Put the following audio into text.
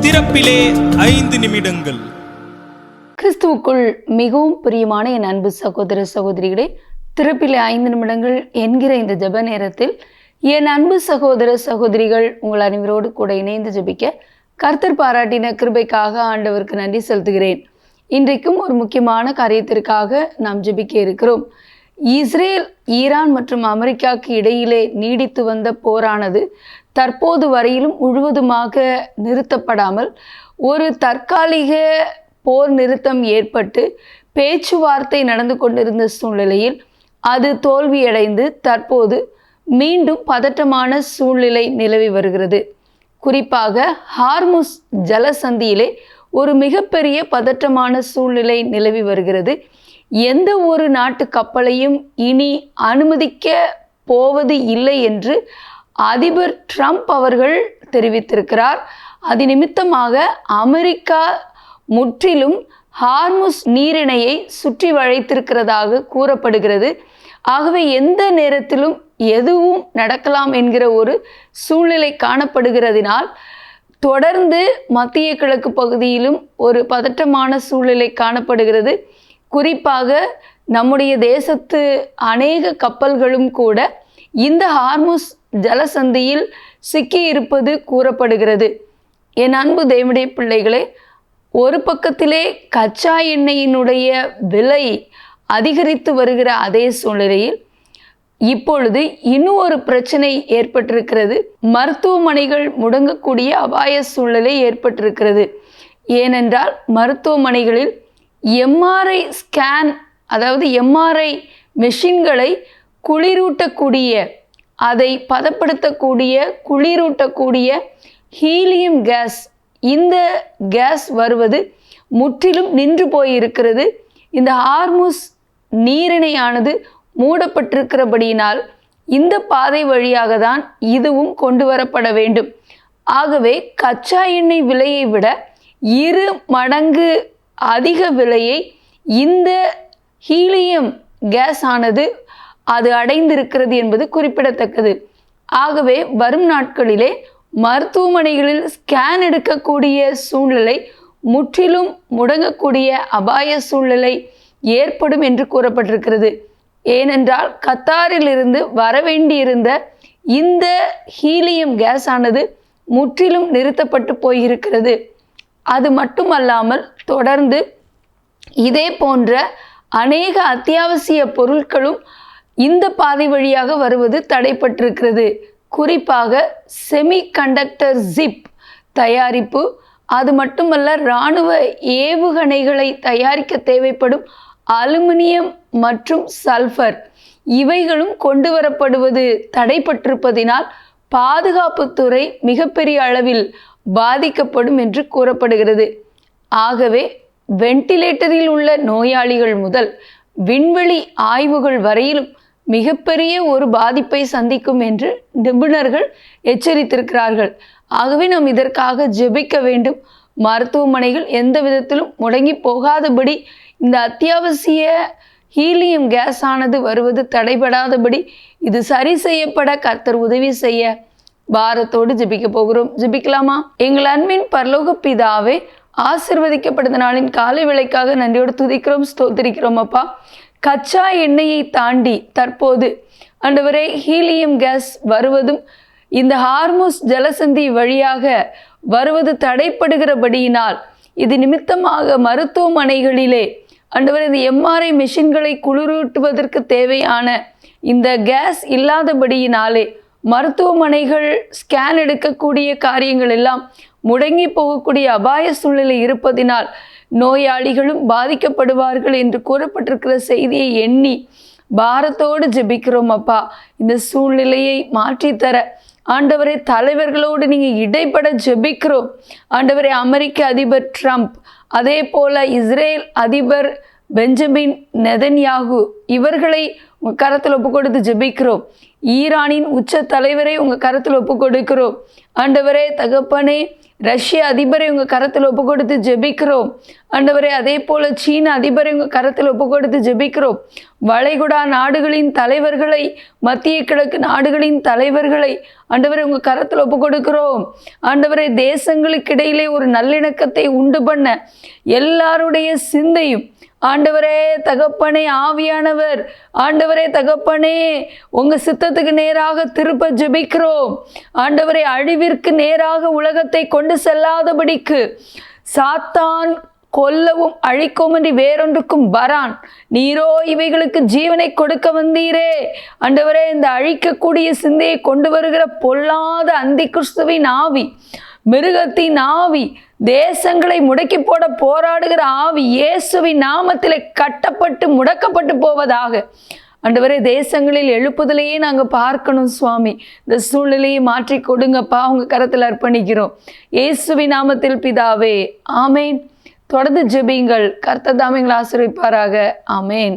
திறப்பிலே 5 நிமிடங்கள். கிறிஸ்துவுக்குள் மிகவும் பிரியமான என் அன்பு சகோதர சகோதரிகளே, திறப்பிலே 5 நிமிடங்கள் என்கிற இந்த ஜெப நேரத்தில் என் அன்பு சகோதர சகோதரிகள் உங்கள் அனைவரோடு கூட இணைந்து ஜெபிக்க கர்த்தர் பாராட்டின கிருபைக்காக ஆண்டவருக்கு நன்றி செலுத்துகிறேன். இன்றைக்கும் ஒரு முக்கியமான காரியத்திற்காக நாம் ஜெபிக்க இருக்கிறோம். இஸ்ரேல், ஈரான் மற்றும் அமெரிக்காவுக்கு இடையிலே நீடித்து வந்த போரானது தற்போது வரையிலும் முழுவதுமாக நிறுத்தப்படாமல் ஒரு தற்காலிக போர் நிறுத்தம் ஏற்பட்டு பேச்சுவார்த்தை நடந்து கொண்டிருந்த சூழ்நிலையில் அது தோல்வியடைந்து தற்போது மீண்டும் பதட்டமான சூழ்நிலை நிலவி வருகிறது. குறிப்பாக ஹார்முஸ் ஜலசந்தியிலே ஒரு மிகப்பெரிய பதற்றமான சூழ்நிலை நிலவி வருகிறது. எந்த ஒரு நாட்டு கப்பலையும் இனி அனுமதிக்க போவது இல்லை என்று அதிபர் ட்ரம்ப் அவர்கள் தெரிவித்திருக்கிறார். அது நிமித்தமாக அமெரிக்கா முற்றிலும் ஹார்முஸ் நீரிணையை சுற்றி வளைத்திருக்கிறதாக கூறப்படுகிறது. ஆகவே எந்த நேரத்திலும் எதுவும் நடக்கலாம் என்கிற ஒரு சூழ்நிலை காணப்படுகிறதினால் தொடர்ந்து மத்திய கிழக்கு பகுதியிலும் ஒரு பதட்டமான சூழ்நிலை காணப்படுகிறது. குறிப்பாக நம்முடைய தேசத்து அநேக கப்பல்களும் கூட இந்த ஹார்முஸ் ஜலசந்தியில் சிக்கியிருப்பது கூறப்படுகிறது. என் அன்பு தேவனுடைய பிள்ளைகளே, ஒரு பக்கத்திலே கச்சா எண்ணெயினுடைய விலை அதிகரித்து வருகிற அதே சூழ்நிலையில் இப்பொழுது இன்னும் ஒரு பிரச்சனை ஏற்பட்டிருக்கிறது. மருத்துவமனைகள் முடங்கக்கூடிய அபாய சூழ்நிலை ஏற்பட்டிருக்கிறது. ஏனென்றால் மருத்துவமனைகளில் எம்ஆர்ஐ ஸ்கேன், அதாவது எம்ஆர்ஐ மெஷின்களை குளிரூட்டக்கூடிய, அதை பதப்படுத்தக்கூடிய, குளிரூட்டக்கூடிய ஹீலியம் கேஸ், இந்த கேஸ் வருவது முற்றிலும் நின்று போயிருக்கிறது. இந்த ஹார்முஸ் நீரிணையானது மூடப்பட்டிருக்கிறபடியினால் இந்த பாதை வழியாக தான் இதுவும் கொண்டு வரப்பட வேண்டும். ஆகவே கச்சா எண்ணெய் விலையை விட 2 மடங்கு அதிக விலையை இந்த ஹீலியம் கேஸ் ஆனது அது அடைந்திருக்கிறது என்பது குறிப்பிடத்தக்கது. ஆகவே வரும் நாட்களிலே மருத்துவமனைகளில் ஸ்கேன் எடுக்கக்கூடிய சூழ்நிலை முற்றிலும் முடங்கக்கூடிய அபாய சூழ்நிலை ஏற்படும் என்று கூறப்பட்டிருக்கிறது. ஏனென்றால் கத்தாரிலிருந்து வரவேண்டியிருந்த இந்த ஹீலியம் கேஸ் ஆனது முற்றிலும் நிறுத்தப்பட்டு போயிருக்கிறது. அது மட்டுமல்லாமல் தொடர்ந்து இதே போன்ற அநேக அத்தியாவசிய பொருட்களும் இந்த பாதை வழியாக வருவது தடைப்பட்டிருக்கிறது. குறிப்பாக செமிகண்டக்டர் ஜிப் தயாரிப்பு, அது மட்டுமல்ல இராணுவ ஏவுகணைகளை தயாரிக்க தேவைப்படும் அலுமினியம் மற்றும் சல்ஃபர், இவைகளும் கொண்டு வரப்படுவது தடைப்பட்டிருப்பதினால் பாதுகாப்புத்துறை மிகப்பெரிய அளவில் பாதிக்கப்படும் என்று கூறப்படுகிறது. ஆகவே வெண்டிலேட்டரில் உள்ள நோயாளிகள் முதல் விண்வெளி ஆய்வுகள் வரையிலும் மிகப்பெரிய ஒரு பாதிப்பை சந்திக்கும் என்று நிபுணர்கள் எச்சரித்திருக்கிறார்கள். ஆகவே நாம் இதற்காக ஜெபிக்க வேண்டும். மருத்துவமனைகள் எந்த விதத்திலும் முடங்கி போகாதபடி, இந்த அத்தியாவசிய ஹீலியம் கேஸ் ஆனது வருவது தடைபடாதபடி இது சரி செய்யப்பட கர்த்தர் உதவி செய்ய பாரத்தோடு ஜெபிக்க போகிறோம். ஜெபிக்கலாமா? எங்கள் அன்பின் பரலோக பிதாவே, ஆசீர்வதிக்கப்பட்ட நாளின் காலை வேளைக்காக நன்றியோடு துதிக்கிறோம், ஸ்தோத்திரிக்கிறோம். அப்பா, கச்சா எண்ணெயை தாண்டி தற்போது ஆண்டவரே ஹீலியம் கேஸ் வருவதும் இந்த ஹார்முஸ் ஜலசந்தி வழியாக வருவது தடைப்படுகிறபடியினால் இது நிமித்தமாக மருத்துவமனைகளிலே ஆண்டவரே இந்த எம்ஆர்ஐ மெஷின்களை குளிரூட்டுவதற்கு தேவையான இந்த கேஸ் இல்லாதபடியினாலே மருத்துவமனைகள் ஸ்கேன் எடுக்கக்கூடிய காரியங்கள் எல்லாம் முடங்கி போகக்கூடிய அபாய சூழ்நிலை இருப்பதினால் நோயாளிகளும் பாதிக்கப்படுவார்கள் என்று கூறப்பட்டிருக்கிற செய்தியை எண்ணி பாரத்தோடு ஜெபிக்கிறோம். அப்பா, இந்த சூழ்நிலையை மாற்றித்தர ஆண்டவரே தலைவர்களோடு நீங்கள் இடைப்பட ஜெபிக்கிறோம். ஆண்டவரே, அமெரிக்க அதிபர் ட்ரம்ப், அதே போல இஸ்ரேல் அதிபர் பெஞ்சமின் நெதன்யாகு, இவர்களை கரத்தில் ஒப்பு கொடுத்து ஜெபிக்கிறோம். ஈரானின் உச்ச தலைவரை உங்கள் கருத்தில் ஒப்பு கொடுக்கிறோம் ஆண்டவரே. தகப்பனே, ரஷ்ய அதிபரை உங்கள் கரத்தில் ஒப்பு கொடுத்து ஜெபிக்கிறோம் ஆண்டவரே. அதே போல் சீன அதிபரை உங்கள் கரத்தில் ஒப்பு கொடுத்து ஜெபிக்கிறோம். வளைகுடா நாடுகளின் தலைவர்களை, மத்திய கிழக்கு நாடுகளின் தலைவர்களை ஆண்டவரை உங்கள் கரத்தில் ஒப்பு கொடுக்கிறோம் ஆண்டவரே. தேசங்களுக்கு இடையிலே ஒரு நல்லிணக்கத்தை உண்டு பண்ண எல்லாருடைய சிந்தையும் ஆண்டவரே தகப்பனே, ஆவியானவர் ஆண்டவரே தகப்பனே, உங்கள் சித்தத்துக்கு நேராக திருப்ப ஜெபிக்கிறோம் ஆண்டவரே. அழிவிற்கு நேராக உலகத்தை கொண்டு செல்லாதபடிக்கு சாத்தான் கொல்லவும் அழிக்கவும் என்று வேறொன்றுக்கும் வரான். நீரோ இவைகளுக்கு ஜீவனை கொடுக்க வந்தீரே ஆண்டவரே. இந்த அழிக்கக்கூடிய சிந்தையை கொண்டு வருகிற பொல்லாத அந்தி கிறிஸ்துவின் ஆவி, மிருகத்தின் ஆவி, தேசங்களை முடக்கி போட போராடுகிற ஆவி இயேசுவின் நாமத்திலே கட்டப்பட்டு முடக்கப்பட்டு போவதாக ஆண்டவரே. தேசங்களில் எழுப்புதலையே நாங்கள் பார்க்கணும் சுவாமி. இந்த சூழ்நிலையை மாற்றி கொடுங்கப்பா, உங்கள் கரத்தில் அர்ப்பணிக்கிறோம் இயேசுவின் நாமத்தில் பிதாவே, ஆமேன். தொடர்ந்து ஜெபியுங்கள். கர்த்தர் தாமே உங்களை ஆசீர்வதிப்பாராக. ஆமேன்.